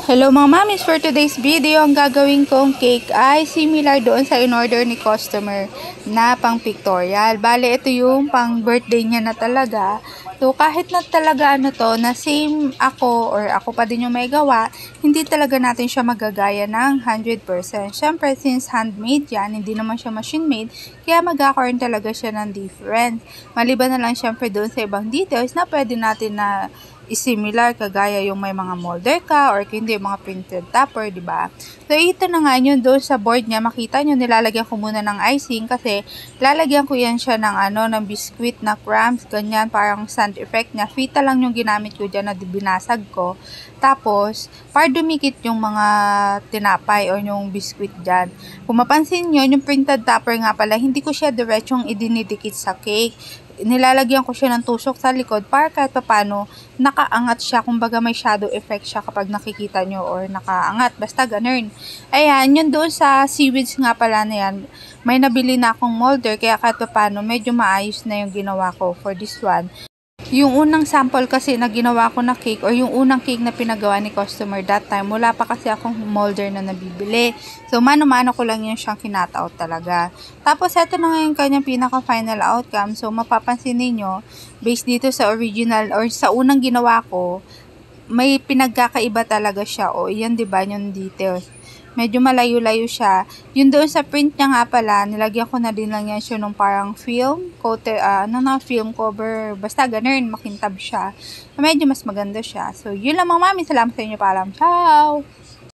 Hello mga mamis, for today's video, ang gagawin kong cake ay similar doon sa in-order ni customer na pang pictorial. Bale, ito yung pang birthday niya na talaga. So, kahit na talaga na same ako or ako pa din yung may gawa, hindi talaga natin siya magagaya ng 100%. Siyempre, since handmade yan, hindi naman siya machine made, kaya magkakaroon talaga siya ng difference. Maliban na lang siyempre doon sa ibang details na pwede natin na similar kagaya yung may mga molder ka or hindi yung mga printed topper, di ba? So ito na nga yun doon sa board niya, makita nyo nilalagyan ko muna ng icing kasi lalagyan ko yan siya ng biscuit na crumbs, ganyan parang sand effect niya. Fita lang yung ginamit ko diyan na binasag ko. Tapos para dumikit yung mga tinapay or yung biscuit diyan. Kung mapansin nyo, yung printed topper nga pala, hindi ko siya diretsong idinidikit sa cake. Nilalagyan ko siya ng tusok sa likod para kahit papano nakaangat siya, kumbaga may shadow effect siya kapag nakikita nyo or nakaangat, basta ganun. Ayan, yun doon sa seaweeds nga pala na yan, may nabili na akong molder kaya kahit papano medyo maayos na yung ginawa ko for this one. Yung unang sample kasi na ginawa ko na cake or yung unang cake na pinagawa ni customer that time, wala pa kasi akong molder na nabibili. So, mano-mano ko lang yun siyang kinat-out talaga. Tapos, ito na ngayon kanyang pinaka-final outcome. So, mapapansin ninyo, based dito sa original or sa unang ginawa ko, may pinagkakaiba talaga siya. O, yan diba yung details. Medyo malayo-layo siya. Yun doon sa print niya nga pala, nilagyan ko na din lang yan siya nung parang film, film cover, basta ganun, makintab siya. Medyo mas maganda siya. So, yun lang mga mami. Salamat sa inyo, paalam. Ciao!